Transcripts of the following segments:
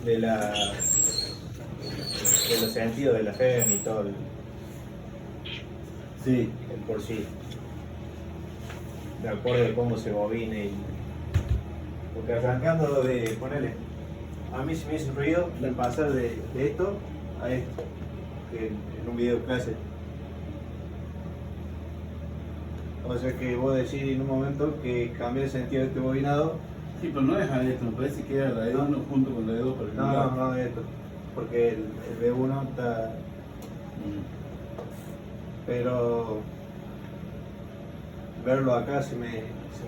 de los sentidos de la FEM y todo Sí. el por sí. De acuerdo a cómo se bobine y... Porque arrancando de, ponele, a mí se me hizo ruido el pasar de esto a esto, que en un video clase. O sea que vos decís en un momento que cambia el sentido de este bobinado. Sí, pero no es a esto, me parece que era la E1 junto con la E2 para el lado. No de esto, porque el B1 está... Pero verlo acá se me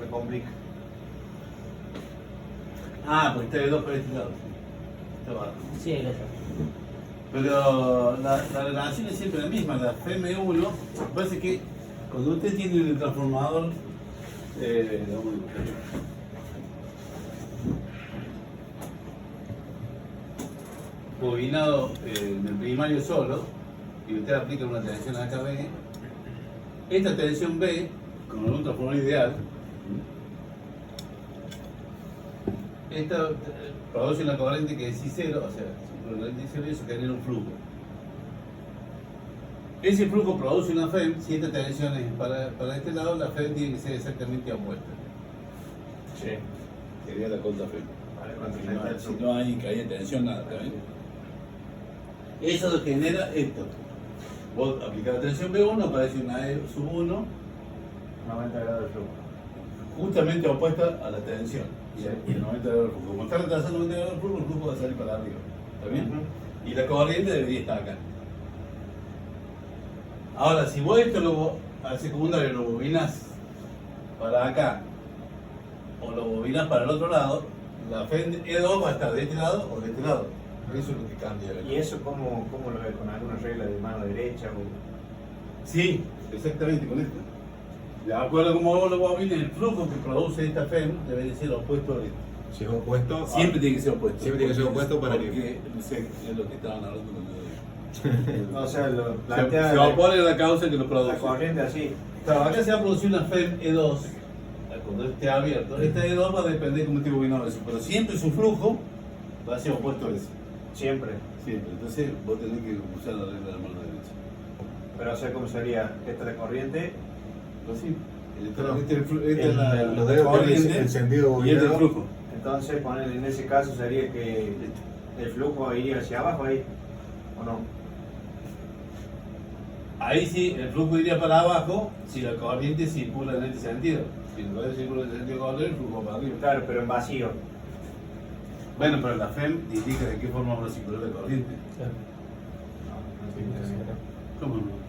complica. Ah, pues está E2 para este lado, sí. Está barato. Sí, el otro. Pero la relación es siempre la misma, la FM1, me parece que cuando usted tiene el transformador, vamos a dibujar. Bobinado en el primario solo, y usted aplica una tensión AKB, esta tensión B, con un transformador ideal, esta produce una corriente que es I0, o sea, la corriente I0 y eso genera un flujo. Ese flujo produce una FEM, si esta tensión es para este lado, la FEM tiene que ser exactamente opuesta. Sí. Sería la contra FEM. Vale, Si no hay que haya tensión, nada, ¿está bien? Eso genera esto. Vos aplicás la tensión B1, aparece una E sub 1, 90 grados de flujo. justamente opuesta a la tensión. Sí. Y el 90 grados del flujo. Como está retrasando 90 grados del flujo, el flujo va a salir para arriba. ¿Está bien? Y la corriente debería estar acá. Ahora, si vos esto al secundario lo bobinás para acá o lo bobinás para el otro lado, la FEM E2 va a estar de este lado o de este lado. Eso es lo que cambia. ¿Y eso cómo lo ves? ¿Con alguna regla de mano derecha? O... Sí, exactamente con esto. De acuerdo a cómo vos lo bobines, el flujo que produce esta FEM debe de ser opuesto a esto. Si es opuesto, Siempre tiene que ser opuesto. Siempre tiene que ser opuesto para que... Porque, no sé, es lo que estaban hablando con el O sea, lo Se plantea opone a la causa que lo produce. la corriente así. Claro, acá se va a producir una FEM E2 cuando esté abierto. Esta E2 va a depender de cómo esté bobinado eso, pero siempre su flujo va a ser opuesto a eso. Siempre. Siempre. Entonces vos tenés que usar la regla de la mano derecha. Pero o sea, ¿cómo sería? Esta la corriente. Así. los dedos tienen el sentido y este el bobinado. flujo. Entonces, poner en ese caso sería que el flujo iría hacia abajo ahí. ¿O no? Ahí sí, el flujo iría para abajo si la corriente circula en este sentido. Si la corriente circula en el sentido contrario, el flujo va para arriba. Claro, pero en vacío. Bueno, pero la FEM indica de qué forma va a circular la corriente. ¿Cómo no?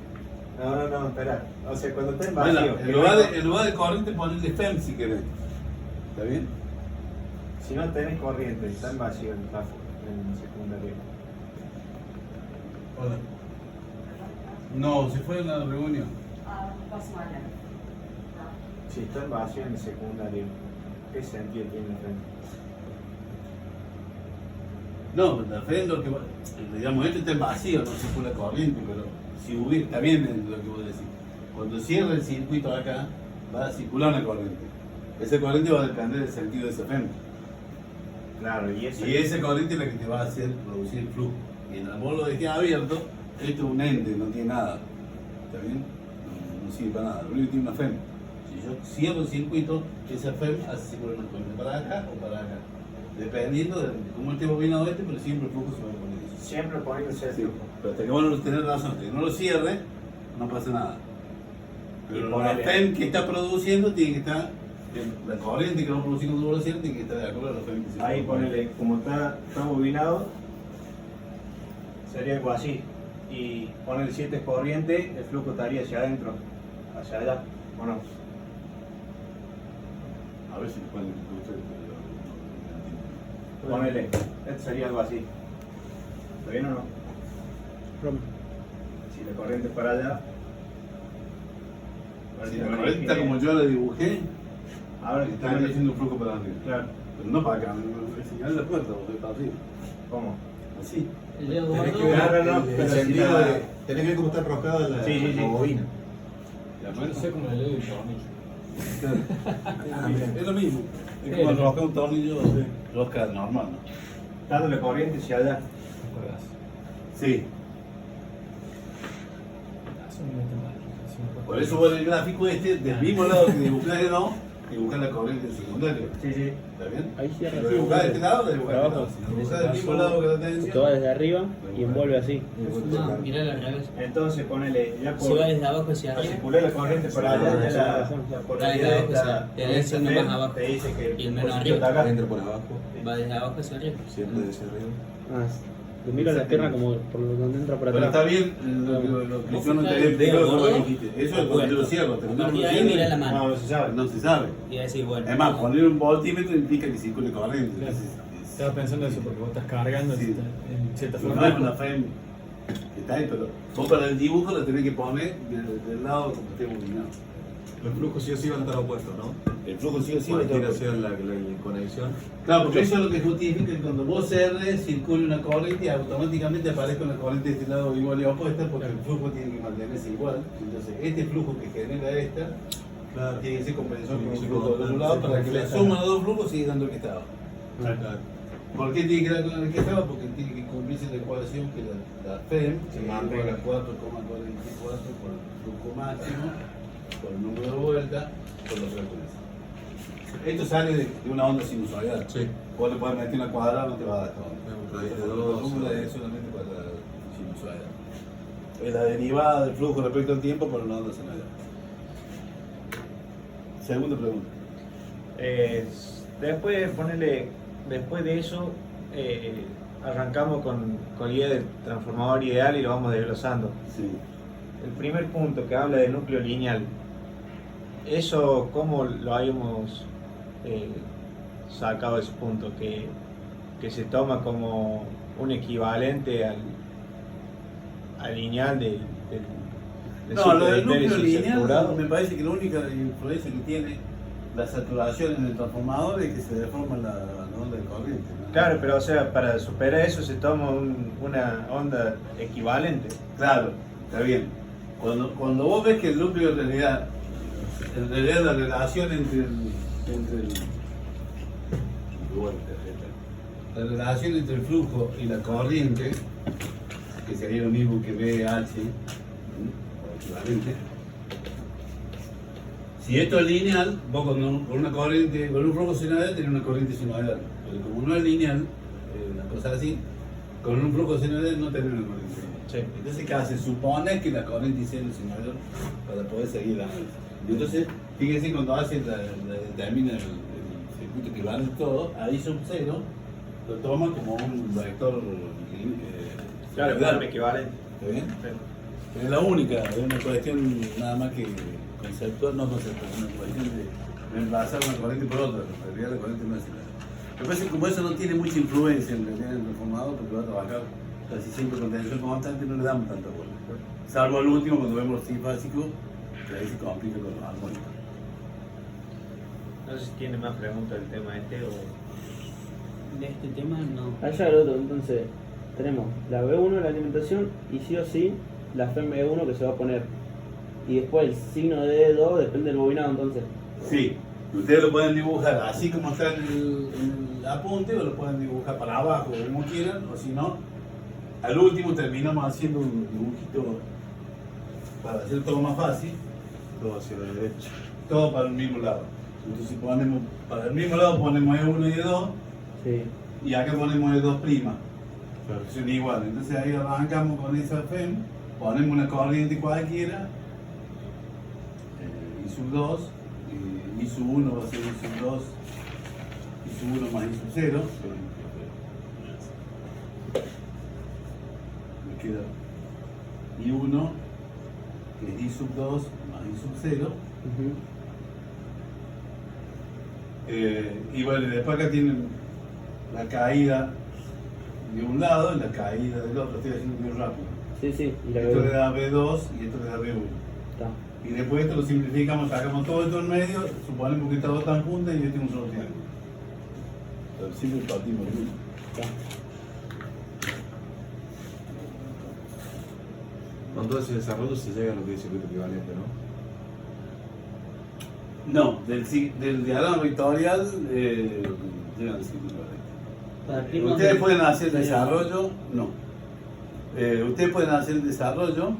No, espera. O sea, cuando está en Bueno, vacío. en lugar de corriente, ponle FEM si querés. ¿Está bien? Si no tenés corriente, está en vacío en secundario. Hola. No, se fue en la reunión. Si está en vacío en secundario, ¿qué sentido tiene el frente? No, la FEM lo que va, digamos, este está en vacío, no circula corriente, pero si hubiera, está bien lo que vos decís. Cuando cierra el circuito acá, va a circular una corriente. Esa corriente va a depender del sentido de esa FEM. Claro, y eso. Y esa corriente es la que te va a hacer producir el flujo. Y en el vos lo dejé abierto, esto es un ente, no tiene nada. ¿Está bien? No sirve para nada. Lo único que tiene una FEM. Si yo cierro el circuito, esa FEM hace circular una corriente para acá o para acá. Dependiendo de cómo esté bobinado este, pero siempre el flujo se va a poner eso. Siempre poniéndose el Sí, flujo. pero hasta que vos no tenés razón, hasta que no lo cierre, no pasa nada. Pero Y la ponele- FEM que está produciendo tiene que estar, la corriente que va a producir cuando vos lo cierres tiene que estar de acuerdo a la FEM que se Ahí propone. ponele, como está bobinado, sería algo así. Y poner 7 es corriente, el flujo estaría hacia adentro, hacia allá, ¿o no? A ver si pueden escuchar. Ponele, esto sería algo así. ¿Está bien o no? Si la corriente es para allá. Si la corriente está como yo la dibujé, Ahora que está haciendo un flujo para arriba. Claro, Pero no para acá, me señala la puerta, vos para arriba. ¿cómo? Así. El dedo Tenés que gordo. ver Claro, no, el pero sentido si la- de... Tenés que ver cómo está enroscada la, Sí, sí, sí. la bobina. ¿La No puerta? sé cómo el dedo y el tornillo. Ah, bien. Es lo mismo. Es Sí, como lo enroscar un tornillo rosca normal, ¿no? dándole corriente hacia allá. Sí. Por eso vos en el gráfico este, del mismo lado que dibujás el no, dibujás la corriente secundaria. Sí, sí. ¿Está bien? Ahí cierra Si lo así, dibujás de este lado, lo dibujás de este lado. Abajo. Si lo dibujás del mismo lado que la tendencia. que va desde arriba y envuelve así. No, mirá al revés. Entonces ponele ya Si por va desde abajo hacia arriba, circular la corriente para allá, ya la Va desde polaridad abajo hacia- te da el signo esta más abajo. te dice que Y el menos positivo arriba. está acá. Entra por abajo, va desde abajo hacia arriba. siempre desde arriba. Ah, le miro la pierna como por donde entra por Pero está atrás. bien lo que yo no te había explicado como lo dijiste. Eso es cuando yo lo cierro. Pero A no partir lo de ahí mirá cierro, la No, mano. no se sabe. no se sabe. Y decir, bueno. Además, poner un voltímetro implica que circule corriente. Claro. Entonces, Estaba pensando eso porque vos estás cargando Sí. en cierta no forma. es una FEM que está ahí, pero vos para el dibujo lo tenés que poner del lado como esté iluminado. Los flujos sí o sí van a estar opuestos, ¿no? El flujo sí o sí va a estar Cualquiera opuesto. sea la conexión. Claro, porque eso es lo que justifica que cuando vos cerres, circule una corriente y automáticamente aparezca una corriente de este lado igual y opuesta porque el flujo tiene que mantenerse igual. Entonces, este flujo que genera esta Claro. tiene que ser compensado Tiene por que un ser flujo del otro lado para que la suma de los dos flujos siga dando el que estaba. Claro. ¿Por qué tiene que dar con el que estaba? Porque tiene que cumplirse la ecuación que la FEM Se se mantenga. mantenga 4,44 por el flujo máximo, por el número de vueltas, por la frecuencia. Esto sale de una onda sinusoidal. Sí. Vos le puedes meter una cuadrada, no te va a dar esta onda. Es un raíz de La dos, fórmula es solamente para la sinusoidal. Es la derivada del flujo respecto al tiempo por una onda senoidal. Segunda pregunta. Después de eso, arrancamos con la idea del transformador ideal y lo vamos desglosando. Sí. El primer punto que habla de núcleo lineal, eso, ¿cómo lo habíamos sacado ese punto? Que se toma como un equivalente al lineal del No, lo del superhipéresis núcleo lineal saturado. me parece que la única influencia que tiene la saturación en el transformador es que se deforma la onda de corriente, ¿no? Claro, pero o sea, para superar eso se toma una onda equivalente. Claro, está bien. Cuando vos ves que el núcleo en realidad la relación entre la relación entre el flujo y la corriente, que sería lo mismo que BH, o equivalente. Si esto es lineal, vos con una corriente, con un flujo senoidal tenés una corriente senoidal. Pero como no es lineal, una cosa así, con un flujo senoidal no tenés una corriente senoidal. Sí. Entonces, ¿qué hace? Supone que la corriente sea el senoidal para poder seguir la análisis. Y entonces, fíjense cuando determina el circuito equivalente todo, ahí sub 0 lo toma como un vector. Claro, senoidal. un equivalente. ¿Está bien? Es la única, es una cuestión nada más que conceptual, no conceptual, es una cuestión de reemplazar una corriente por otra, en realidad la corriente no es la. Me parece que como eso no tiene mucha influencia en realidad en el transformador, porque va a trabajar casi siempre con tensión constante, no le damos tanta bola. Salvo al último, cuando vemos los trifásicos, que ahí se complica con los armónicos. No sé si tiene más preguntas del tema este o... De este tema no. Allá el otro, entonces tenemos la B1 de la alimentación y sí o sí la FEM B1 que se va a poner. Y después el signo de D2 depende del bobinado entonces. Sí, ustedes lo pueden dibujar así como está en el apunte, o lo pueden dibujar para abajo, como quieran, o si no, al último terminamos haciendo un dibujito para hacer todo más fácil, Todo hacia la derecha. todo para el mismo lado. Entonces ponemos, para el mismo lado ponemos E1 y E2, Sí. y acá ponemos E2', Claro. son iguales. Entonces ahí arrancamos con esa FEM, ponemos una corriente cualquiera, I sub 2, I sub 1 va a ser I sub 2, I sub 1 más I sub 0. Me queda I1, que es I sub 2 más I sub 0. Ujú. Y bueno, después acá tienen la caída de un lado y la caída del otro. Estoy haciendo muy rápido. Sí, sí, y la Esto le B1. da B2 y esto le da B1. Está. Y después esto lo simplificamos, sacamos todo esto en medio, suponemos que estas dos están juntas y yo tengo un solo triángulo. Pero siempre partimos de uno. Está. Con todo ese desarrollo se llega a lo que dice circuito equivalente, ¿no? No, del diagrama vectorial llegan al círculo recto. Partimos Ustedes de- pueden hacer desarrollo, no. Ustedes pueden hacer el desarrollo,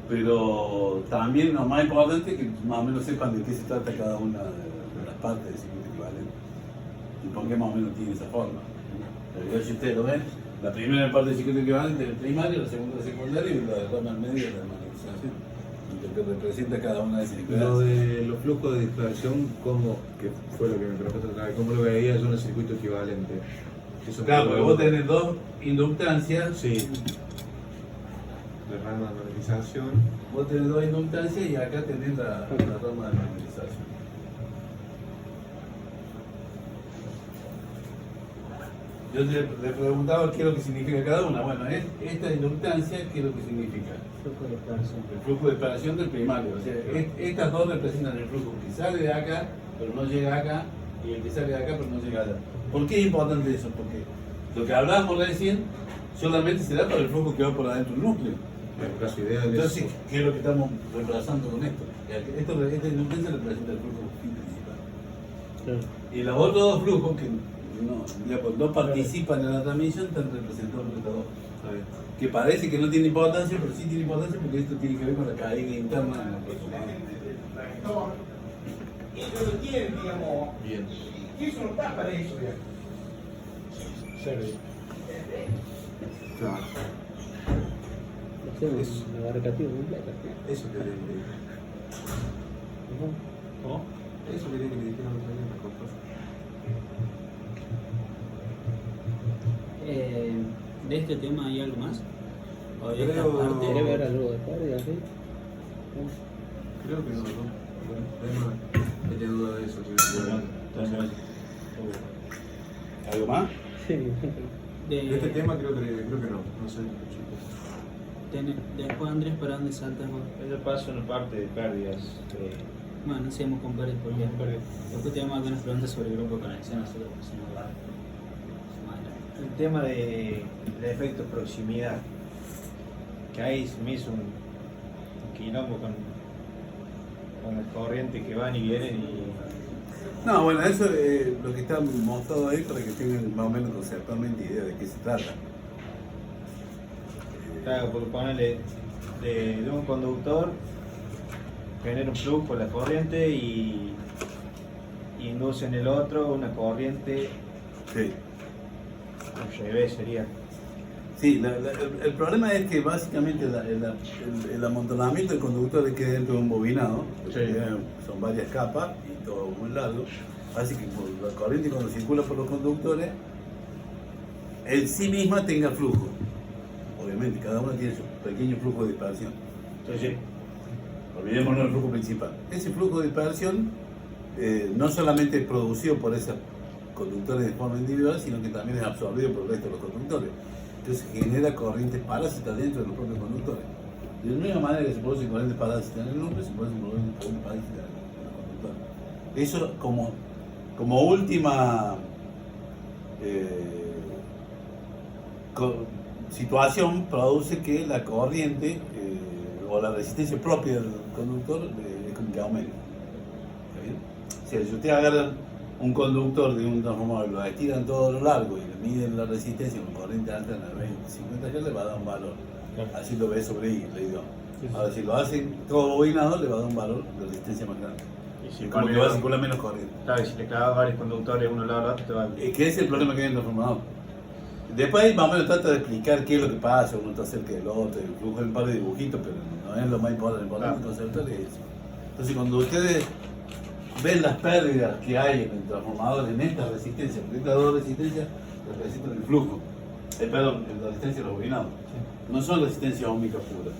pero también lo más importante es que más o menos sepan de qué se trata cada una de las partes del circuito equivalente y por qué más o menos tiene esa forma. Pero si ustedes lo ven, la primera parte del circuito equivalente es el primario, la segunda es el secundario y la de rama al medio es la magnetización, lo que representa cada una de esas Lo equivalences. de los flujos de dispersión, ¿cómo? Que fue lo que me preguntaste otra vez, ¿cómo lo veía yo en el circuito equivalente? Eso Claro, fue porque lo- vos tenés dos inductancias. Sí. De rama de magnetización. Vos tenés dos inductancias y acá tenés la rama de magnetización. Yo le preguntaba qué es lo que significa cada una. Bueno, esta inductancia, ¿qué es lo que significa? Flujo de expansión. El flujo de expansión del primario. O sea, estas dos representan el flujo que sale de acá, pero no llega acá, y el que sale de acá, pero no llega allá. ¿Por qué es importante eso? Porque lo que hablábamos recién solamente se da para el flujo que va por adentro del núcleo. El caso ideal es. Entonces, ¿qué es lo que estamos reemplazando con esto? Esta inductancia representa el flujo principal. Claro. Y los otros dos flujos que no participan en la transmisión están representados por estos dos. Está bien. Que parece que no tiene importancia, pero sí tiene importancia porque esto tiene que ver con la caída interna en el personal. Ellos lo tienen, digamos, Bien. que eso no está para eso, ya. Serio. Claro. Hacemos un abarcativo completo. Eso quería que le dijera. ¿Cómo? Eso quería que le dijera otra vez, me contó. ¿De este tema hay algo más? ¿O de esta Creo- parte? ¿Querés ver algo de pérdida, sí? Creo que no, ¿no? Bueno, tenía duda de eso. ¿Algo más? Sí. De este tema creo que no, no sé. Después, Andrés, ¿para dónde saltas vos? Yo paso una parte de pérdidas. Bueno, sigamos con Pérez porque después tenemos algunas preguntas sobre el grupo de conexión, nosotros pasamos a hablar más adelante. El tema del efecto proximidad, que ahí se me hizo un quilombo con las corrientes que van y vienen y No, bueno, eso es lo que está mostrado ahí para que tengan más o menos conceptualmente idea de qué se trata. claro, por ponerle de un conductor genera un flujo la corriente y induce en el otro una corriente Sí. al revés sería. Sí, el problema es que básicamente el amontonamiento del conductor es que dentro de un bobinado, porque son varias capas y todo muy largo, hace que la corriente cuando circula por los conductores en sí misma tenga flujo. Obviamente, cada uno tiene su pequeño flujo de dispersión. Entonces, Olvidémonos del flujo principal. Ese flujo de dispersión no solamente es producido por esos conductores de forma individual, sino que también es absorbido por el resto de los conductores. Entonces genera corrientes parásitas dentro de los propios conductores. De la misma manera que se producen corrientes parásitas en el núcleo, se producen corrientes parásitas en los conductores. Eso como última situación produce que la corriente o la resistencia propia del conductor es como que aumenta. ¿Está bien? O sea, si ustedes agarran un conductor de un transformador, lo estiran todo lo largo y le miden la resistencia con corriente alta en la 20, 50 Hz, le va a dar un valor. Así lo ve sobre I, le digo. Ahora, si lo hacen todo bobinado, le va a dar un valor de resistencia más grande. y si Como que va a circular menos corriente. claro, y si le clavas varios conductores uno al lado del otro, te va Que es el problema que hay en el transformador. Después ahí más o menos trata de explicar qué es lo que pasa, uno está cerca del otro, el flujo en un par de dibujitos, pero no es lo más importante, lo importante conceptual es eso. Entonces cuando ustedes ven las pérdidas que hay en el transformador en esta resistencia, porque estas dos resistencias representan el flujo, perdón, la resistencia de los bobinados, no son resistencias óhmicas puras,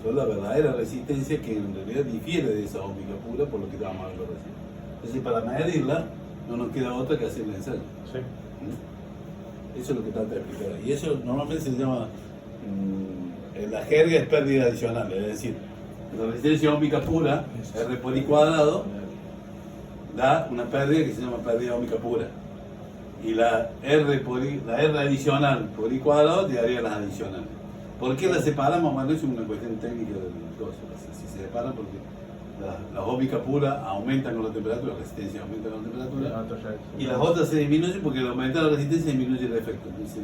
son la verdadera resistencia que en realidad difiere de esa óhmica pura por lo que estábamos hablando recién. Entonces para medirla no nos queda otra que hacer el ensayo. Sí. Eso es lo que trata de explicar. Y eso normalmente se llama, en la jerga es pérdida adicional, es decir, la resistencia óhmica pura, R por I cuadrado, da una pérdida que se llama pérdida óhmica pura. Y la R adicional por I cuadrado te daría las adicionales. ¿Por qué las separamos? Bueno, eso es una cuestión técnica del coso. Si se separan porque Las ómicas puras aumentan con la temperatura, la resistencia aumenta con la temperatura. Y las otras se disminuyen porque al aumentar la resistencia disminuye el efecto. Entonces,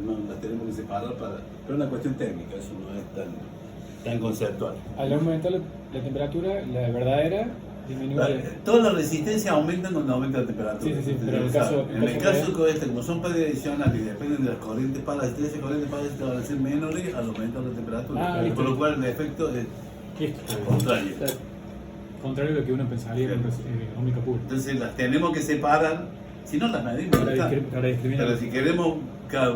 no las tenemos que separar para. Pero es una cuestión técnica, eso no es tan conceptual. Al aumentar la temperatura, la verdadera disminuye. Todas las resistencias aumentan cuando aumenta la temperatura. Sí, pero en el caso de este, como son pares adicionales y dependen de las corrientes parasitas, esas corrientes parasitas van a ser menores al aumentar la temperatura. Por lo cual el efecto es contrario. Contrario a lo que uno pensaría con ómica pura. Entonces las tenemos que separar, si no las medimos. Para discriminar. Pero si queremos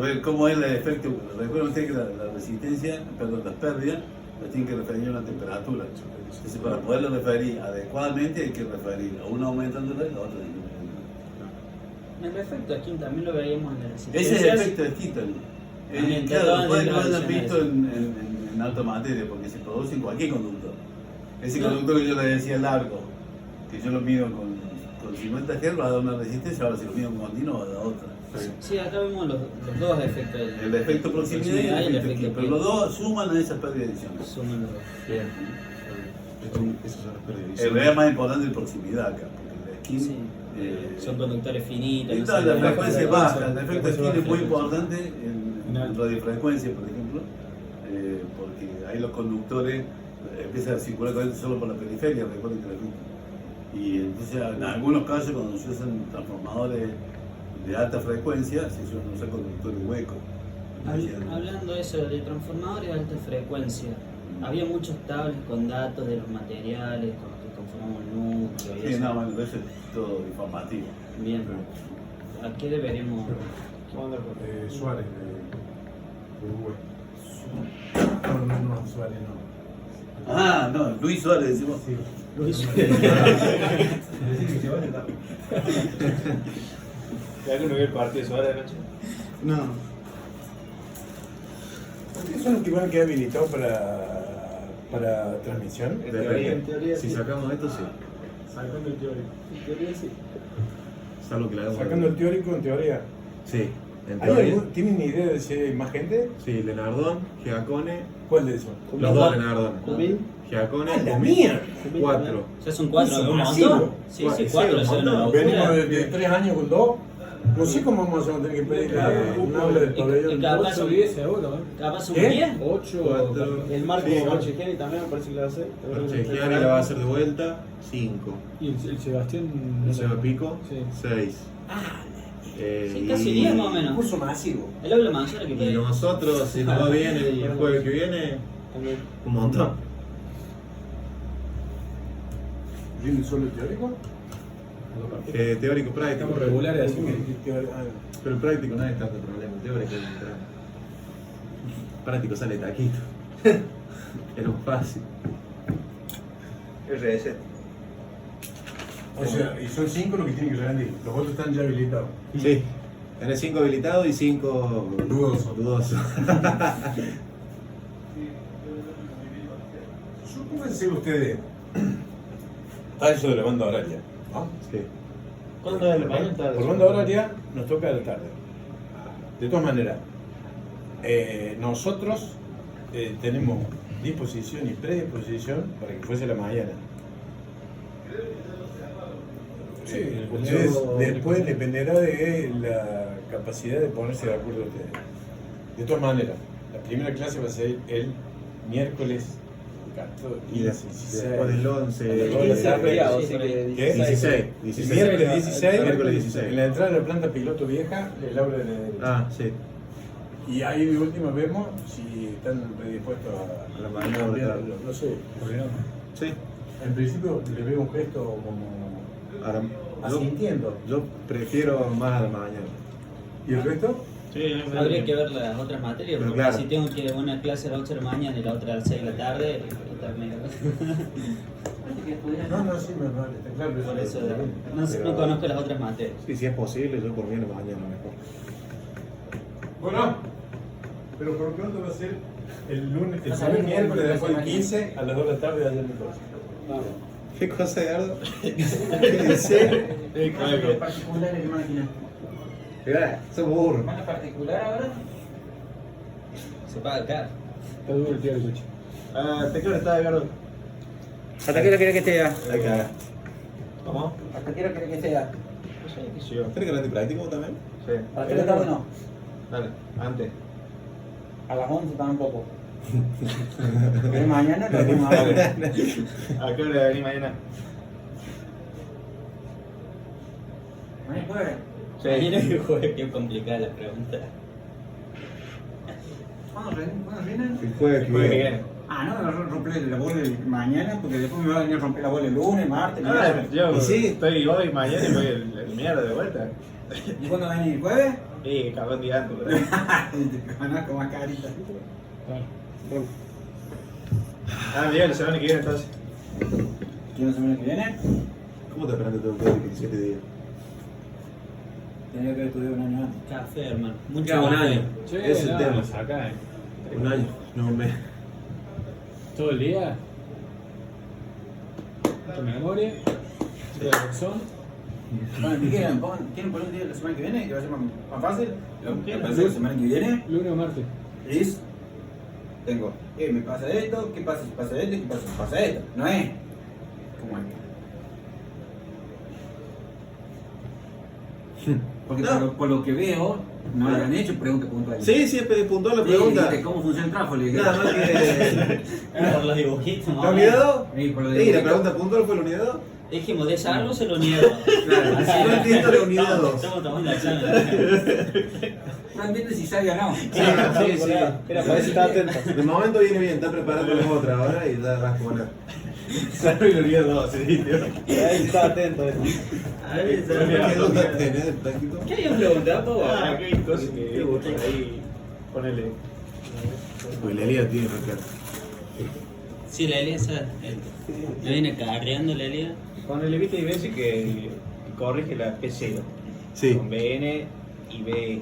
ver cómo es el efecto, recuerden ustedes que la resistencia, perdón, las pérdidas, las tienen que referir a una temperatura. Entonces para poderlo referir adecuadamente hay que referir a una aumentándola y la otra disminuyendo. El efecto de Skin también lo veíamos en la resistencia. Ese es el efecto de Skinner. También Claro, pueden no hayan tradicionales. visto en alta materia, porque se produce en cualquier conductor. Ese conductor que yo le decía largo, que yo lo mido con 50 Hz, va a dar una resistencia, ahora si lo mido con continuo va a dar otra. Sí, acá vemos los dos efectos. El efecto proximidad y el efecto Skinner, pero los dos suman a esas pérdidas adicionales. Suman los dos. Bien. Esos son las pérdidas. En realidad es más importante la proximidad acá, porque el skin. Sí. Son conductores finitos. Y toda la frecuencia es baja, el efecto skin es muy importante en En radiofrecuencia, por ejemplo, porque ahí los conductores empiezan a circular corriente solo por la periferia, recuerden que la luz. Y entonces en algunos casos cuando se usan transformadores de alta frecuencia, se usan conductores huecos. Hablando de eso, de transformadores de alta frecuencia, había muchos tablets con datos de los materiales con los que conformamos el núcleo y Sí, eso. no, bueno, eso es todo informativo. Bien. ¿A qué deberíamos? Suárez, de Uruguay. No, Suárez no. Ah, no, Luis Suárez decimos. Sí. ¿Alguno vio el partido de Suárez anoche? No. ¿Ustedes son los que van a quedar habilitados para transmisión? En teoría Si sí. sacamos esto, sí. Sacando el teórico. En teoría sí. Salvo que la hagamos. Sacando el teórico en teoría. Sí, en ¿Hay teoría. ¿Tienen idea de si hay más gente? Sí, Lenardón, Giacone, ¿Cuál de esos? los dos Lenardón. ¿Cumín? Giacone, ¡Ah, la Cumín, mía! 4. Ya son cuatro, Eso ¿no? ¿Un masivo. montón? Sí, sí, cuatro. Sí, Son un una montón. Venimos locura. de 3 años con 2. No sé cómo vamos a tener que pedir un habla del Y pabellón. capaz 8 son- 10 seguro, ¿no? Capaz son ¿Qué? 10. 8 El Marco Sí, Marchegiani también me parece que lo va a hacer. Chequiani la va a hacer de vuelta, 5. y el Sebastián. El Seba Pico, Sí. 6. Sí, casi 10 más o menos. Curso masivo. El habla Manzana que Y pedí. nosotros, si nos va bien el jueves que viene, También. un montón. ¿Viene solo el teórico? Teórico práctico. Estamos regulares, así que. Pero el práctico no es tanto problema, el teórico es un drama. El práctico sale taquito. Es más fácil. Es reset. O sea, y son 5 los que tienen que rendir. Los otros están ya habilitados. Sí. Tenés 5 habilitados y 5 dudosos. Supónganse ustedes. Está eso de la banda horaria, ¿no? Sí. ¿Cuándo es la mañana? Por banda horaria nos toca a la tarde. De todas maneras, nosotros tenemos disposición y predisposición para que fuese la mañana. Ustedes después dependerá de la capacidad de ponerse de acuerdo ustedes. De todas maneras, la primera clase va a ser el miércoles 14, Y 15, 16. después del 11. Está feriado, así que ¿Qué? 16. El miércoles 16, Miércoles 16. en la entrada de la planta piloto vieja, el aula de la derecha. Ah, sí. Y ahí de última vemos si están predispuestos A la mañana o la tarde. no sé. ¿Por qué no? Sí. En principio le veo un gesto como Ahora, asintiendo. yo prefiero más a la mañana. ¿Y el resto? Habría que ver las otras materias, Pero porque claro. si tengo que una clase a las 8 de la mañana y la otra a las 6 de la tarde, también. No, sí, me vale, está claro. Por eso Pero- no conozco las otras materias. Sí, si es posible, yo por mí a la mañana mejor. Bueno, pero por pronto va a ser el lunes, el No primer sabemos miércoles cuándo después del mañana. 15 a las 2 de la tarde allá en el coche. ¿Qué cosa, Eduardo? ¿En serio? particular el máquina? Mirá, sos burro. ¿Más particular ahora? Se paga caro. Está duro el teórico, che. ¿Te qué hora está, Edgardo? ¿Hasta qué hora querés que sea? Hay que haga. ¿Cómo? ¿Hasta qué hora querés que sea? No sé, qué sé yo. ¿Tenés que hablar de práctico vos también? Sí. ¿A las 3 de la tarde no? Dale, antes. A las 11 tampoco. ¿Querés mañana? Lo hacemos ahora. ¿A qué hora venís mañana? Mañana jueves. Mañana que juegue, qué complicada la pregunta. ¿Cuándo vienen? El jueves que Jueves que viene. viene. Ah, no, me voy a romper la bola mañana porque después me va a venir a romper la bola el lunes, martes, Ah, miércoles. yo ¿Y sí? estoy hoy, mañana y voy el mierda de vuelta. ¿Y cuándo venís? ¿El jueves? Sí, cabrón día antes, pero. Te conozco más carita. Claro. Ah, Miguel, la semana que viene entonces. ¿Quién la semana que viene? ¿Cómo te aprendes todo el código 17 días? Tenía que haber estudiado un año antes. Café, hermano. Mucho Ya, un café. año. Che, Ese es el no, tema. acá, Un año, no un mes. todo el día. Mucha memoria. Mucha reflexión. Bueno, ¿qué quieren? ¿Quieren poner un día la semana que viene? Que va a ser más fácil. La semana que viene Lunes o martes. es. Tengo, me pasa esto, ¿qué pasa si pasa esto? ¿Qué pasa si pasa esto? No es. ¿Cómo es? Porque No. por lo que veo, no lo han hecho preguntas puntuales. Sí, sí, es puntual la Sí, pregunta. dijiste, ¿cómo funciona el tráfico? Le dije, Nada más que. Por los dibujitos, ¿La ¿no? unidad 2? Sí, por lo Sí, de- la pregunta puntual fue la unidad 2. Dijimos, desarrollo se lo niego. Claro, si no entiendo la unidad 2. Estamos tomando la charla. No entiendes si sabe o no. Sí, sí. Era para eso estaba atento. De momento viene bien, está preparado con otra ahora y ya vas a poner. Sano y la unidad 2, sí, tío. Ahí estaba atento. A ver, ¿Qué duda tenés del práctico? ¿qué habían preguntado, Pau? Ah, qué cosas que ahí. Ponele. Pues la Elías tiene recado. Sí, la Elia esa. Me viene carreando la Elia. Ponele, viste, y ves que corrige la P0. Sí, Con BN y B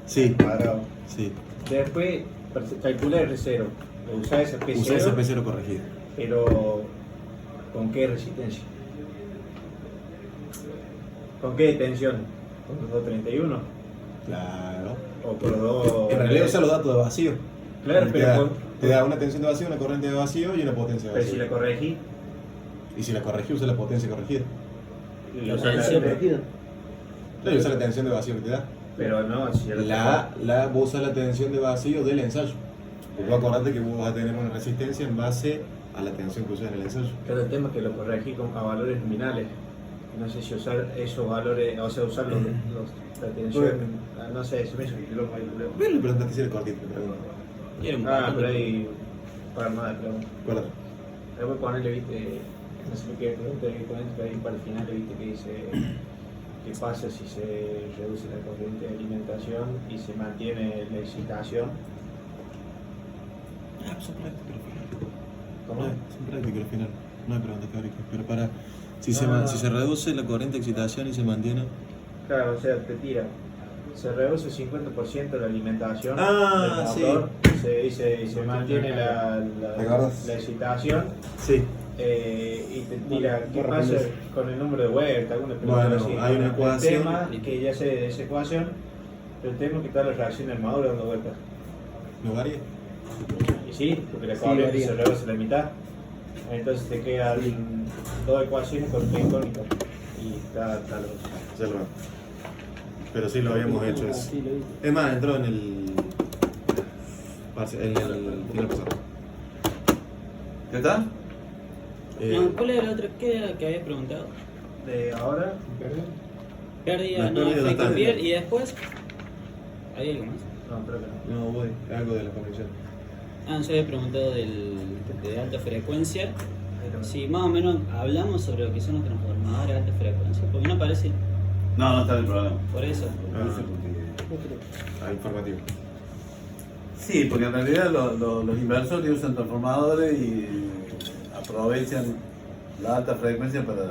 sí, cuadrado. sí. Después calcula R0. Usa esa P0. Usé ese P0 corregido. Pero ¿con qué resistencia? ¿Con qué tensión? ¿Con los 231? Claro. ¿O con los dos? En realidad usa los datos de vacío. Claro, te da, pero, te da una tensión de vacío, una corriente de vacío y una potencia de pero si vacío. la corregí, Y si la corregí, usa la potencia corregida. lo tensión sacaste. Claro, usa la tensión de vacío que te da. Pero no, si ya lo Vos usas la tensión de vacío del ensayo. Porque vos acordate que vos vas a tener una resistencia en base a la tensión que usas en el ensayo. Claro, el tema es que lo corregí a valores nominales. No sé si usar esos valores, o sea, usar la tensión, no sé, se me hizo que lo calculé. Pero le preguntaste si era cortito, te pregunto. Era un Ah, poco. pero ahí, para nada de pregunta. ¿Cuál otro? Después ponerle, viste, no sé qué pregunta directamente, pero ahí para el final, viste, que dice qué pasa si se reduce la corriente de alimentación y se mantiene la excitación. Ah, son prácticos al final. ¿Cómo? Son prácticos al final. No hay preguntas teóricas. Pero para. Si No. se reduce la corriente de excitación y se mantiene. Claro, o sea, te tira. Se reduce el 50% la alimentación Ah, del motor y se mantiene ¿Te acuerdas? la excitación Sí. y te tira qué pasa con el número de vueltas, alguna pregunta Bueno, así. hay una ecuación. El tema, que ya sé de esa ecuación, el tema es que está la reacción del motor dando vueltas. ¿No varía? Y sí, porque la Sí, corriente varía. se reduce la mitad. Entonces te quedan dos ecuaciones con P icónica. Y está lo. Ya lo veo. Pero sí lo habíamos hecho eso. Sí, lo vi. Es más, entró en el. En el final pasado. ¿Ya está? No, ¿cuál era la otra? ¿Qué era que habías preguntado? De ahora. Pérdida, La no, pérdida efecto total. piel y después. ¿Hay algo más? No, creo que no. No, voy. Algo de la conexión. Ah, yo había preguntado de alta frecuencia. Si más o menos hablamos sobre lo que son los transformadores de alta frecuencia, porque no parece No está en el programa. por eso. Ah, informativo. Sí, porque en realidad los inversores usan transformadores y aprovechan la alta frecuencia para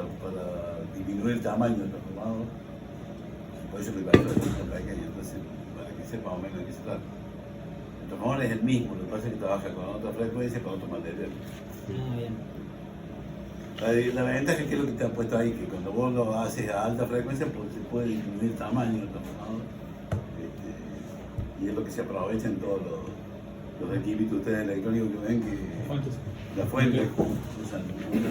disminuir el tamaño del transformador. Por eso los inversores son pequeños, entonces para que sepa más o menos de qué se trata. El transformador es el mismo, lo que pasa es que trabaja con otra frecuencia, con otro material. Ah, bien. La ventaja es que es lo que te ha puesto ahí, que cuando vos lo haces a alta frecuencia, pues se puede disminuir el tamaño del transformador. Y es lo que se aprovecha en todos los equipitos ustedes electrónicos que ven que Fuentes. la fuente, usan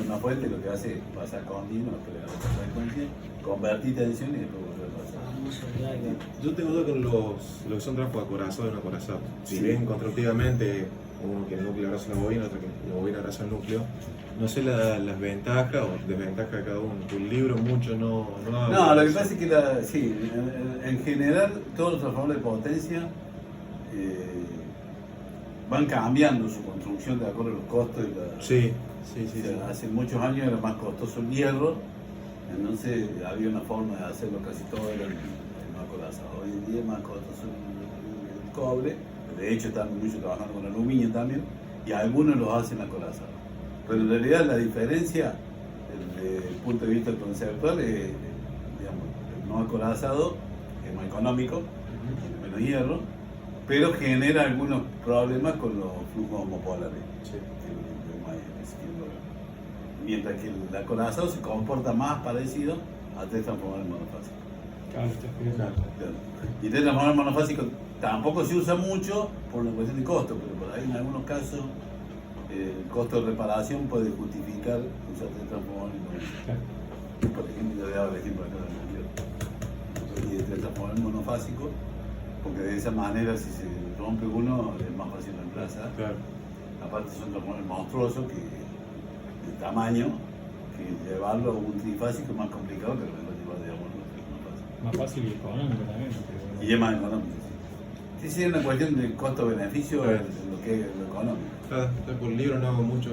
una fuente, lo que hace es pasar continuo, pero la frecuencia, convertir tensión y después volver a pasar. Famoso driver. Yo tengo duda con lo que son trafos acorazados y no acorazados. Si Sí. bien constructivamente, uno que el núcleo abraza la bobina, otro que la bobina abraza el núcleo, no sé las ventajas o desventajas de cada uno. Tu libro mucho no habla No, lo de que eso. pasa es que sí, en general todos los transformadores de potencia van cambiando su construcción de acuerdo a los costos y la, Sí. o sea, hace muchos años era más costoso el hierro, entonces había una forma de hacerlo, casi todo era el no acorazado. Hoy en día es más costoso el cobre, de hecho están mucho trabajando con aluminio también, y algunos los hacen acorazados. Pero en realidad la diferencia, desde el punto de vista conceptual, es, digamos, el no acorazado es más económico, tiene menos hierro, pero genera algunos problemas con los flujos homopolares. Sí. Mientras que el acorazado se comporta más parecido a tres transformadores monofásicos. Claro, está bien. Claro. Claro. Y tres transformadores monofásicos tampoco se usa mucho por la cuestión de costo, pero por ahí en algunos casos el costo de reparación puede justificar usar tres transformadores monofásicos. Claro. Por ejemplo, yo le daba el ejemplo acá del anterior. Y de tres transformadores monofásicos, porque de esa manera si se rompe uno es más fácil reemplazar. Claro. Aparte son transformadores monstruosos que de tamaño, que llevarlo a un trifásico es más complicado que llevar digamos, a Más fácil y económico también. y es más económico. Sí, sí, es una cuestión de costo-beneficio Claro. en lo que es lo económico. Claro, entonces por el libro no hago mucho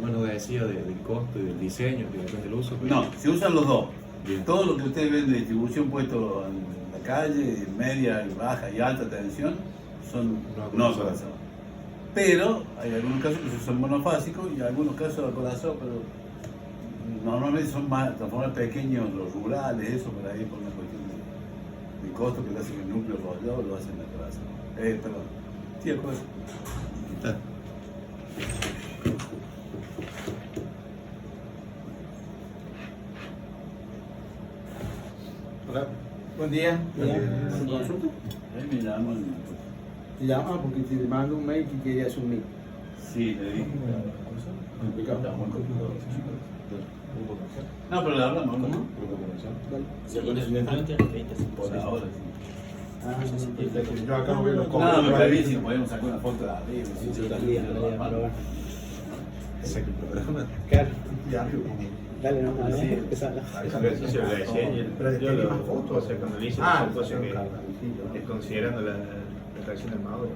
menos decía del costo y del diseño, que depende del uso. Pero... No, se usan los dos. Bien. Todo lo que ustedes ven de distribución puesto en la calle, media, baja y alta tensión, son No no acorazados. Pero hay algunos casos que son monofásicos y algunos casos acorazados, pero normalmente son más transformadores pequeños, los rurales, eso por ahí por una cuestión de costo que le hacen el núcleo rollado, lo hacen acorazado. Perdón. Sí, acorazado. Ah. Hola. Buen día. Buen ¿Se día. consulta? Ahí me llaman. Te llama porque te mando un mail que quería asumir. Sí, le dije. Complicado. Está muy complicado. No, pero le hablamos, ¿no? Sí, antes de que te Por ahora sí. Yo acá no veo los No, me parece bien si podemos sacar una foto de arriba. Sí, sí, Ese que el programa. Claro, diario. dale, no, Sí. empezala. Ese ejercicio lo decía, Pero yo tenía más lo fotos. o sea, cuando le hice Ah, la foto sí, que considerando la reacción del mago.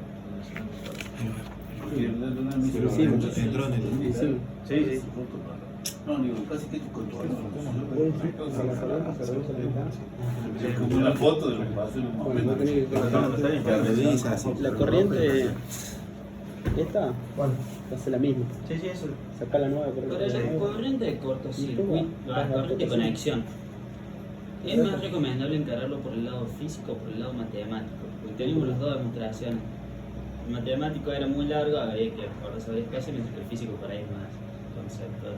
Sí, entró en el... Sí. Sí, sí. No, digo, casi que con todo. Sí. Es como una foto de lo que pasó en un Bueno, no momento. tenés que cortar. La corriente esta va a ser la misma. Sí, sí, eso. Sacar la nueva Pero corriente. la corriente de cortocircuito, la corriente de conexión, es más recomendable encararlo por el lado físico o por el lado matemático, porque tenemos las dos demostraciones. El matemático era muy largo, habría que acordarse varias cosas, mientras que el físico por ahí es más conceptual.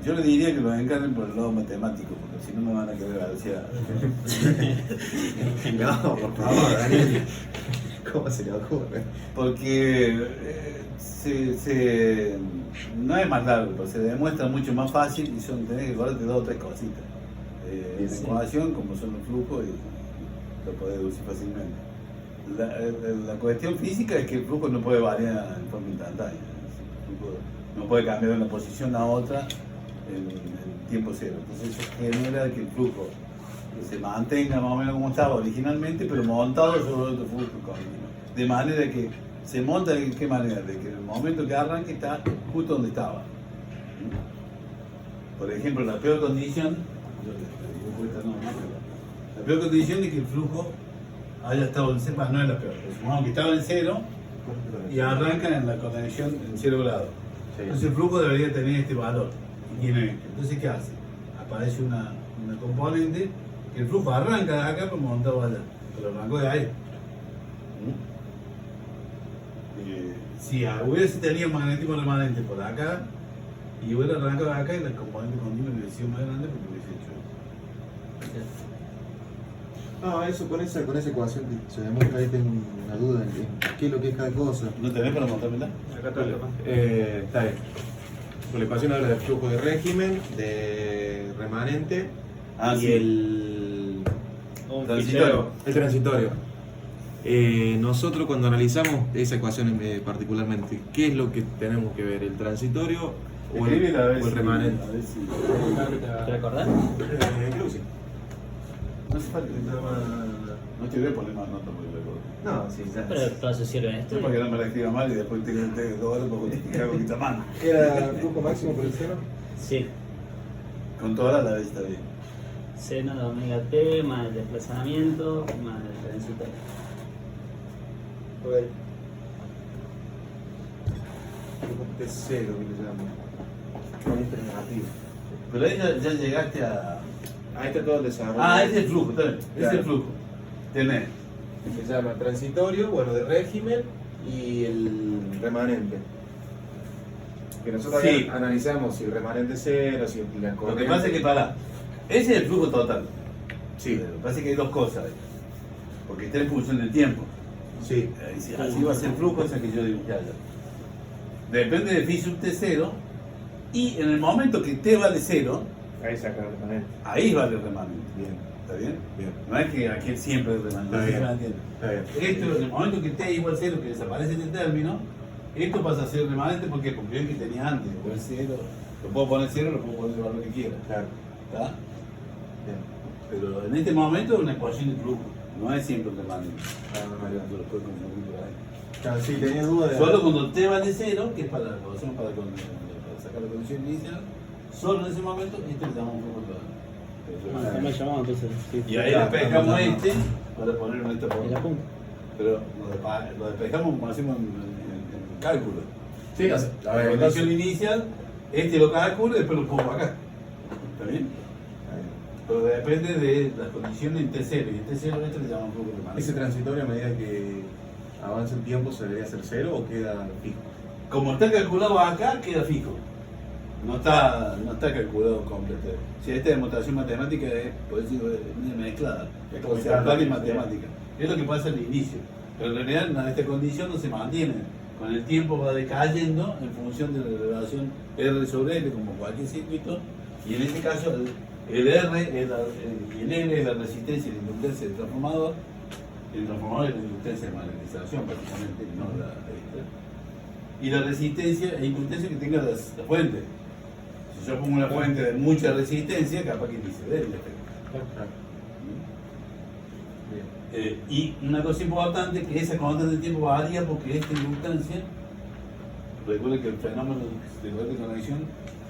Yo le diría que lo encarguen por el lado matemático, porque si no me van a querer hacia. No, por favor, Daniel. ¿Cómo se le ocurre? Porque no es más largo, pero se demuestra mucho más fácil y tenés que acordarte dos o tres cositas. La Sí. ecuación, como son los flujos, y lo podés deducir fácilmente. La cuestión física es que el flujo no puede variar en forma instantánea. El flujo no puede cambiar de una posición a otra en tiempo cero. Entonces eso genera que el flujo se mantenga más o menos como estaba originalmente, pero montado sobre otro flujo continuo. De manera que se monta de qué manera, de que en el momento que arranque está justo donde estaba. Por ejemplo, la peor condición, la peor condición es que el flujo haya estado en cero, no es la peor, pero supongamos que estaba en cero y arranca en la conexión en 0 grados. Entonces el flujo debería tener este valor y tiene este. Entonces, ¿qué hace? Aparece una componente que el flujo arranca de acá pero montado allá, pero arrancó de ahí. Si hubiese tenido magnetismo remanente por acá y hubiera arrancado de acá y la componente continua hubiera sido más grande porque hubiese hecho eso. No, eso con esa ecuación que se demuestra ahí tengo una duda en qué es lo que es cada cosa. ¿No tenés para montármela? Acá está el tema. Está bien. Pues la ecuación habla del flujo de régimen, de remanente y sí. el Transitorio. El transitorio. Nosotros cuando analizamos esa ecuación particularmente, ¿qué es lo que tenemos que ver? ¿El transitorio o el remanente? A ver si... ¿Te recordás? Creo que sí. No hace falta. No te voy a poner más notas porque recuerdo. No, sí, ya. Pero todo eso sirve en esto. No para que no me la escriba mal y después tengo 2 horas para justificar con mi tamaño. ¿Era flujo máximo por el cero? Sí. Con toda la vez está bien. Seno de omega t más el desplazamiento más el transitorio. Ok. Flujo T0 que le llamo. Con este negativo. Pero ahí ya llegaste a... Ahí está todo el desarrollo. Ah, ese es el flujo, está bien. Ese es Claro. el flujo. Tenés. Se llama transitorio, bueno, de régimen y el remanente. Que nosotros Sí. ahí analizamos si el remanente es cero, si la Lo que corriente... pasa es que para. Ese es el flujo total. Sí, Lo que pasa es que hay 2 cosas ahí. Porque está en función del tiempo. sí. Así va a ser el flujo, esa que yo dibujé allá. Depende de phi sub t0. Y en el momento que t vale 0, Ahí saca el remanente. ahí vale el remanente. Bien, ¿Está bien? bien. No es que aquí siempre es remanente. Está bien. ¿Me entiendes? Está bien. Esto, en el momento que t igual 0, que desaparece este término, esto pasa a ser remanente porque cumplió el que tenía antes. O el 0, lo puedo poner 0, lo puedo poner el valor que quiera. Claro. ¿Está? Bien. Pero en este momento es una ecuación de flujo, no es siempre un remanente. Ah, bien. Lo puedo confundir por ahí. Claro, sí, tenía duda de... Solo cuando t vale 0, que es para la ecuación para sacar la condición inicial, solo en ese momento este le damos un flujo total. Está mal llamado entonces. Sí. Y ahí despejamos este para ponerlo en esta En la forma. punta. Pero lo despejamos como hacemos en cálculo. Sí, a La ver, condición inicial, este lo calculo y después lo pongo acá. ¿Está bien? Pero depende de las condiciones en T0 y en T0 esto le llamamos flujo remanente. ¿Ese transitorio a medida que avanza el tiempo se debería hacer cero o queda fijo? Como está calculado acá, queda fijo. No está calculado completo. Si esta demostración matemática es, por decirlo, media mezclada, Es o sea, tal y matemática. Es lo que pasa al inicio. Pero en realidad esta condición no se mantiene. Con el tiempo va decayendo en función de la relación R sobre L, como cualquier circuito. Y en este caso, el R y el L es la resistencia y la inductancia del transformador. El transformador es la inductancia de magnetización, prácticamente, no la extra. Y la resistencia e inductancia que tenga la fuente. Si yo pongo una fuente de mucha resistencia, capaz que ni se ve el efecto. Y una cosa importante es que esa constante de tiempo varía porque esta inductancia, recuerden que el fenómeno de corriente de conexión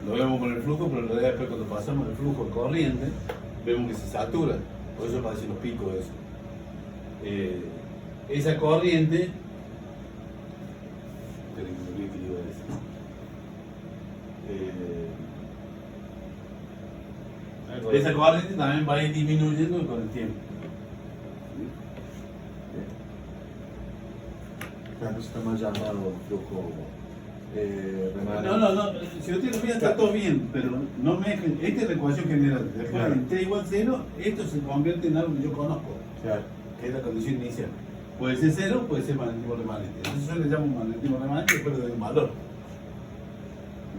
lo vemos con el flujo, pero en realidad después cuando pasamos el flujo corriente, vemos que se satura, por eso aparecen los picos de eso. Esa corriente, esperen que me olvidé que iba a decir. Esa corriente también va a ir disminuyendo con el tiempo. Claro, está mal llamado flujo remanente. No, si ustedes lo miran está todo bien, pero no mezclen. Esta es la ecuación general. Después Claro. en t igual 0, esto se convierte en algo que yo conozco, Claro. que es la condición inicial. Puede ser 0, puede ser magnetismo remanente. Entonces yo le llamo magnetismo remanente y después le doy un valor.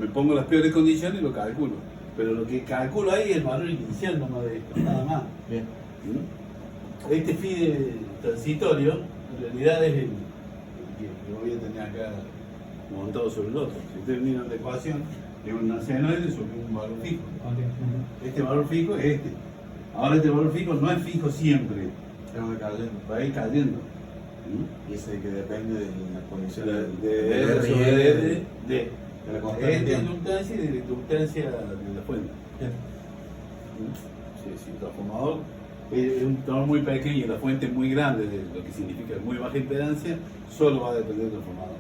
Me pongo las peores condiciones y lo calculo. Pero lo que calculo ahí es el valor inicial nomás de esto, nada más. Bien. Este phi de transitorio en realidad es el que voy a tener acá montado sobre el otro. Si ustedes miran la ecuación, es una senoide sobre un valor fijo. Este valor fijo es este. Ahora este valor fijo no es fijo siempre, Tengo que cayendo. va a ir cayendo. Y ese que depende de las condiciones De R sobre R, de la esta constante. inductancia y de la inductancia de la fuente. Bien. Si el transformador es un transformador muy pequeño y la fuente es muy grande, lo que significa muy baja impedancia, solo va a depender del transformador.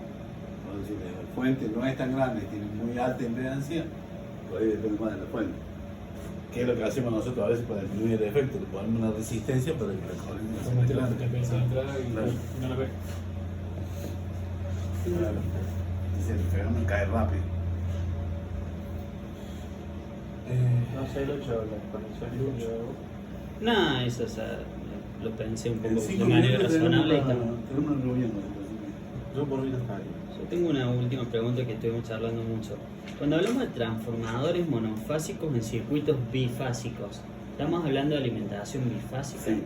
Es decir, la fuente no es tan grande, tiene muy alta impedancia, por ahí depende más de la fuente. ¿Qué es lo que hacemos nosotros a veces para disminuir el efecto? Le ponemos una resistencia para que la corriente no sea Solamente la grande. potencia de entrada y Claro. no la ve. Claro. Dice, el fenómeno cae rápido. No sé, el 8, la conexión. No, eso, o sea, lo pensé un En poco de 5 manera minutos razonable. y tenemos está- una reunión. Yo por mí está bien. Yo tengo una última pregunta que estuvimos charlando mucho. Cuando hablamos de transformadores monofásicos en circuitos bifásicos, ¿estamos hablando de alimentación bifásica? Sí.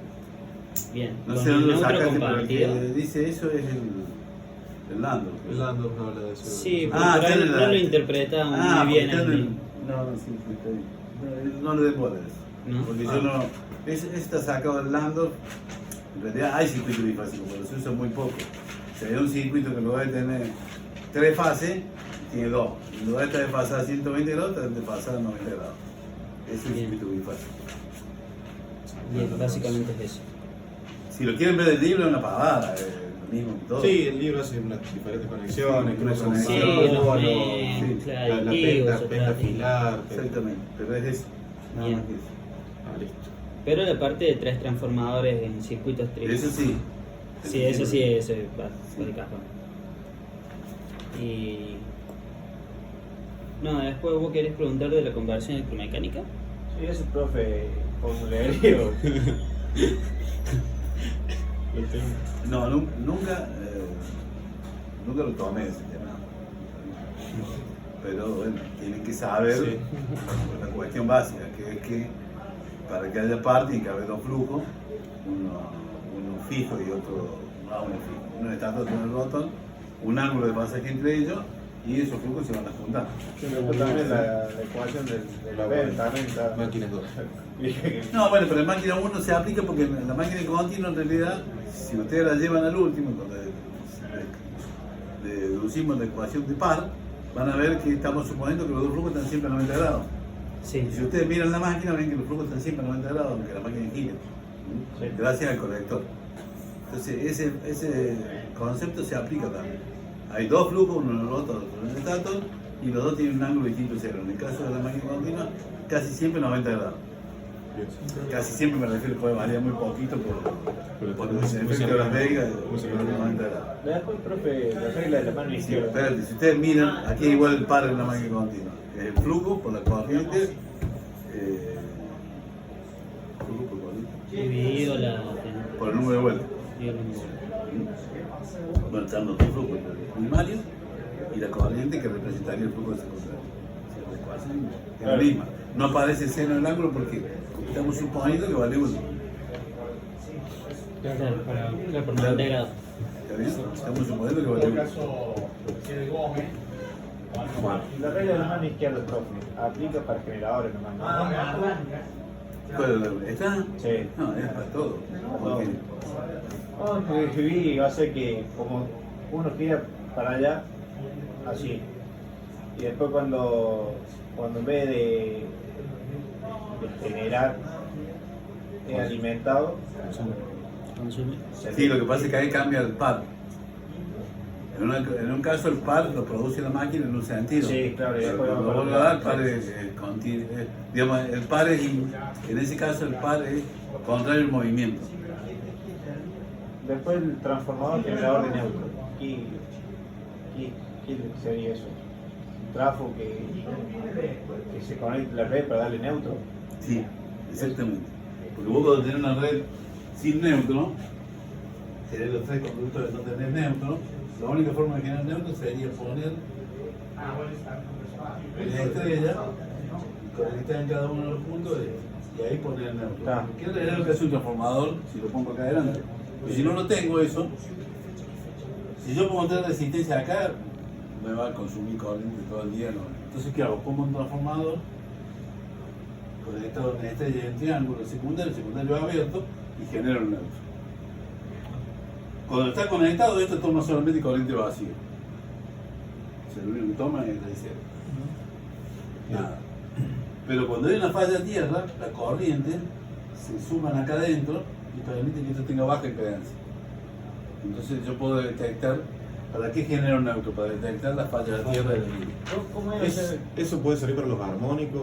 Bien, No con sé el dónde lo neutro sacaste, pero el compartido. que dice eso es el Lando. El Landor no habla de eso. Sí, pero Ah, por ahí está en no la- lo interpretamos Ah, muy bien. porque está en ahí. el- No, sí, está bien. No le den bola a eso. ¿No? Porque yo no. Está sacado del Lando. En realidad hay circuitos bifásicos, pero se usa muy poco. Si hay un circuito que en lugar de tener 3 fases, tiene 2. En lugar de estar desfasada a 120 grados, está desfasada a 90 grados. Ese es el Bien. circuito bifásico. Bien, básicamente es eso. Si lo quieren ver del libro, es una pavada. Lo mismo que todo. Sí, el libro hace unas diferentes conexiones, Sí, cruza un sí, los mono, mezcla, la aditivos, penta filar. Exactamente. Pero es eso. Nada Bien. más que eso. Ah, listo. Pero la parte de 3 transformadores en circuitos triples. Eso sí. Sí, eso sí, eso va de cajón. Y... No, después vos querés preguntar de la conversión electromecánica. Sí, ese profe formulario. No, nunca lo tomé ese tema. Pero bueno, tienen que saber Sí. la cuestión básica, que es que para que haya par tiene que haber 2 flujos, uno fijo y otro no uno fijo. Uno está otro en el botón, un ángulo de pasaje entre ellos y esos flujos se van a juntar. Sí, después también la ecuación de la B también está. Máquinas 2. No, bueno, pero en máquina 1 se aplica porque en la máquina continua en realidad, si ustedes la llevan al último, cuando deducimos la ecuación de par, van a ver que estamos suponiendo que los 2 flujos están siempre a 90 grados. Sí. Y si ustedes miran la máquina, ven que los flujos están siempre a 90 grados, aunque la máquina gire. Sí. Gracias al colector. Entonces, ese concepto se aplica también. Hay 2 flujos, uno en el rotor, otro en el estator, y los 2 tienen un ángulo distinto cero. En el caso de la máquina continua, casi siempre 90 grados. Casi siempre me refiero, puede variar muy poquito por el efecto de las vegas de 90 grados. Después, profe, la regla de la mano Sí, izquierda. espérate, si ustedes miran, aquí es igual el par en la máquina continua. Es el flujo por la corriente. Flujo por corriente. Dividido Por el número de vueltas. Bueno, están los 2 flujos, el primario y la corriente que representaría el flujo secundario. O sea, la ecuación es la misma. No aparece el seno del ángulo porque estamos suponiendo que vale 1. Claro, por 90 grados. ¿Está bien? Estamos suponiendo que vale 1. Bueno, la regla de la mano izquierda, profe, aplica para generadores nomás, ¿no? ¿Está? Sí. No, es para todo. Porque No, porque escribí va a ser que como uno gira para allá, así. Y después cuando en vez de generar es alimentado, Consume. sí, lo que pasa es que ahí cambia el par. En un caso el par lo produce la máquina en un sentido. Sí, claro, y Pero después cuando vamos vuelve a dar, el par es digamos, el par es, en ese caso el par es contrario al movimiento. después el transformador generador de neutro. ¿Qué sería eso? Un trafo que se conecta a la red para darle neutro. Sí, exactamente. Porque vos cuando tenés una red sin neutro, tenés los 3 conductores no tenés neutro, la única forma de generar neutro sería poner una estrella, conectar en cada uno de los puntos y ahí poner el neutro. Está. Que es lo que hace un transformador si lo pongo acá adelante. Pero si no lo tengo eso, si yo pongo 3 resistencias acá, me va a consumir corriente todo el día. ¿No? Entonces, ¿qué hago? Pongo un transformador conectado en estrella y en triángulo secundario, el secundario abierto y genera un neutro. Cuando está conectado, esto toma solamente corriente vacía. O sea, lo único que toma es la cero. Nada. Pero cuando hay una falla a tierra, la corriente se suman acá adentro y permite que esto tenga baja impedancia. Entonces yo puedo detectar, ¿para qué genera un neutro? Para detectar las fallas a tierra del límite. ¿Cómo es? Eso puede servir para los armónicos.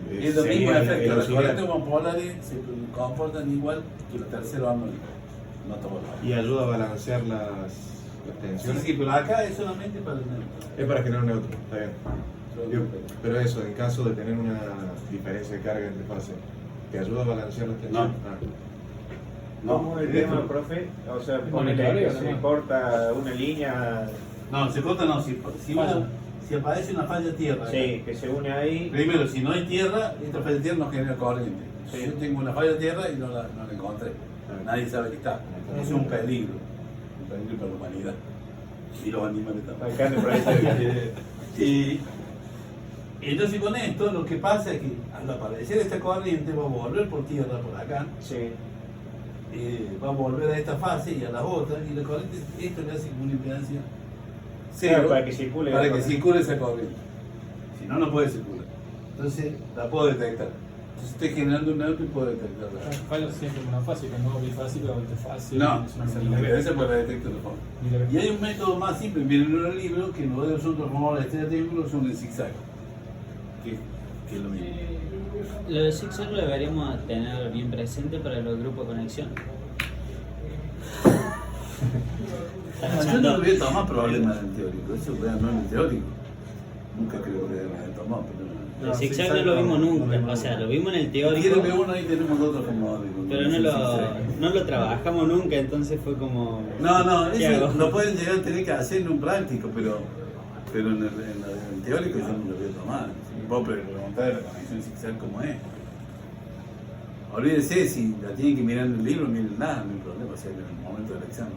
Es lo mismo efecto, las auxiliar. corrientes monopolares se comportan igual que el tercero armónico. No todos. Y ayuda a balancear las Sí, tensiones. sí, pero acá es solamente para el neutro. Es para generar un neutro, está bien. Digo, pero eso, en caso de tener una diferencia de carga entre fases, ¿te ayuda a balancear las tensiones? No. Ah. ¿Cómo es el tema, profe? O sea, ponele que se corta una línea. No, se corta no, si aparece una falla tierra. Sí, que se une ahí. Primero, si no hay tierra, esta falla tierra no genera corriente. Sí. Yo tengo una falla tierra y no la encontré. Nadie sabe que está. Es un peligro para la humanidad. Y los animales también. Acá me parece Y entonces con esto lo que pasa es que al aparecer esta corriente va a volver por tierra por acá, sí. Va a volver a esta fase y a las otras, y la corriente, esto le hace una impedancia Claro, cero para que circule. para que circule esa corriente. Si no, no puede circular. Entonces la puedo detectar. Entonces estoy generando un neutro y puedo detectarla. Fallos siempre monofásica, no bifásica o interfácil. No, la diferencia pues la detecto de forma. Y hay un método más simple, viene en el libro, que en lugar de nosotros formamos la estrella de triángulo son en zigzag. Que es lo mismo. Lo de zigzag lo deberíamos tener bien presente para los grupos de conexión. Yo no lo voy a tomar problemas en el teórico, eso no en el teórico. Nunca creo que lo haya tomado, pero El zigzag no lo vimos nunca, o sea, lo vimos en el teórico. que uno ahí tenemos otros como. Pero no lo trabajamos nunca, entonces fue como... No, ¿qué eso hago? lo pueden llegar a tener que hacer en un práctico, pero en el teórico yo no lo voy a tomar. Vos preguntás de la conexión zigzag como es. Olvídese, si la tienen que mirar en el libro, miren nada, no hay problema, hacerlo en el momento del examen.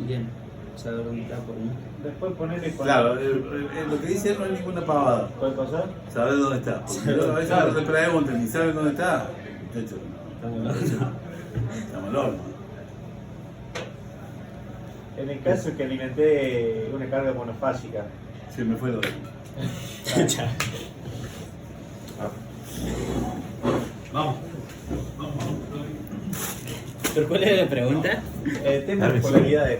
Bien, saber dónde está por mí. Después ponerle con. Claro, lo que dice él no es ninguna pavada. ¿Puede pasar? Saber dónde está. Porque yo a veces no te preguntan ni saben dónde está. Muchachos, estamos locos. En el caso que alimenté una carga monofásica. Se me fue lo de. Vamos. ¿Pero cuál era la pregunta? El tema de polaridades.